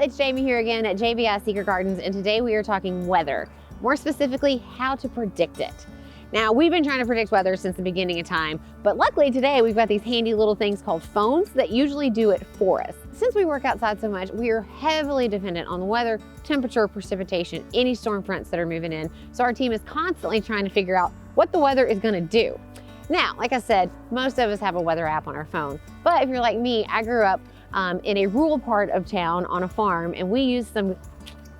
it's Jamie here again at JVI Secret Gardens, and today we are talking weather. More specifically, how to predict it. Now, we've been trying to predict weather since the beginning of time, but luckily today we've got these handy little things called phones that usually do it for us. Since we work outside so much, we are heavily dependent on the weather, temperature, precipitation, any storm fronts that are moving in. So our team is constantly trying to figure out what the weather is going to do. Now, like I said, most of us have a weather app on our phone, but if you're like me, I grew up in a rural part of town on a farm, and we use some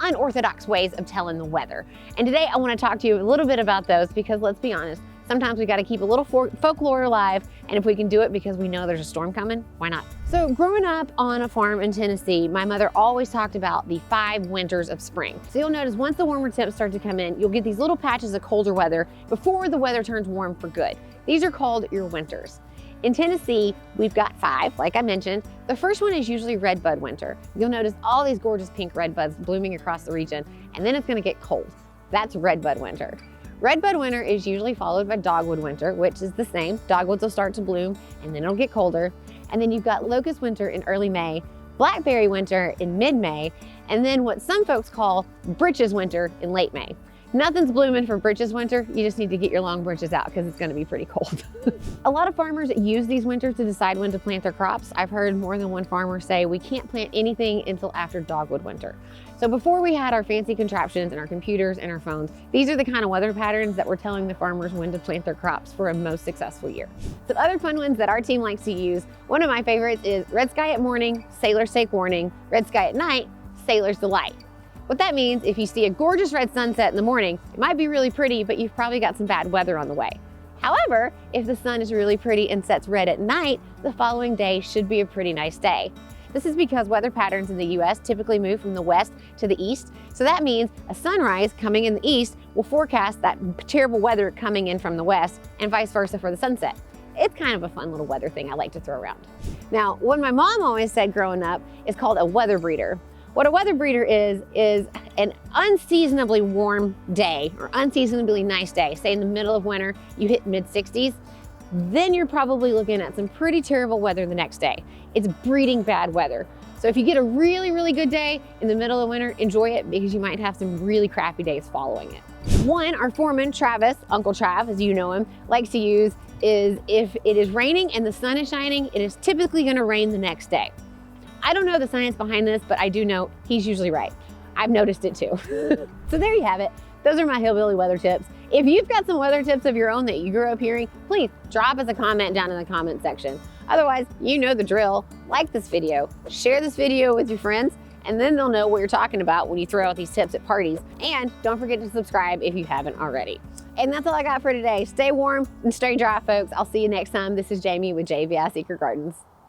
unorthodox ways of telling the weather. And today I want to talk to you a little bit about those because let's be honest, sometimes we got to keep a little folklore alive, and if we can do it because we know there's a storm coming, why not? So growing up on a farm in Tennessee, my mother always talked about the 5 winters of spring. So you'll notice once the warmer temps start to come in, you'll get these little patches of colder weather before the weather turns warm for good. These are called your winters. In Tennessee, we've got 5, like I mentioned. The first one is usually redbud winter. You'll notice all these gorgeous pink redbuds blooming across the region, and then it's gonna get cold. That's redbud winter. Redbud winter is usually followed by dogwood winter, which is the same. Dogwoods will start to bloom, and then it'll get colder. And then you've got locust winter in early May, blackberry winter in mid-May, and then what some folks call Britches winter in late May. Nothing's blooming for Britches winter. You just need to get your long branches out because it's going to be pretty cold. A lot of farmers use these winters to decide when to plant their crops. I've heard more than one farmer say we can't plant anything until after dogwood winter. So before we had our fancy contraptions and our computers and our phones, these are the kind of weather patterns that were telling the farmers when to plant their crops for a most successful year. Some other fun ones that our team likes to use, one of my favorites is red sky at morning, sailor's take warning, red sky at night, sailor's delight. What that means, if you see a gorgeous red sunset in the morning, it might be really pretty, but you've probably got some bad weather on the way. However, if the sun is really pretty and sets red at night, the following day should be a pretty nice day. This is because weather patterns in the US typically move from the west to the east. So that means a sunrise coming in the east will forecast that terrible weather coming in from the west, and vice versa for the sunset. It's kind of a fun little weather thing I like to throw around. Now, what my mom always said growing up is called a weather breeder. What a weather breeder is an unseasonably warm day or unseasonably nice day. Say in the middle of winter, you hit mid-60s, then you're probably looking at some pretty terrible weather the next day. It's breeding bad weather. So if you get a really, really good day in the middle of winter, enjoy it because you might have some really crappy days following it. One, our foreman, Travis, Uncle Trav, as you know him, likes to use is if it is raining and the sun is shining, it is typically gonna rain the next day. I don't know the science behind this, but I do know he's usually right. I've noticed it too. So there you have it. Those are my hillbilly weather tips. If you've got some weather tips of your own that you grew up hearing, please drop us a comment down in the comment section. Otherwise, you know the drill. Like this video, share this video with your friends, and then they'll know what you're talking about when you throw out these tips at parties. And don't forget to subscribe if you haven't already. And that's all I got for today. Stay warm and stay dry, folks. I'll see you next time. This is Jamie with JVI Secret Gardens.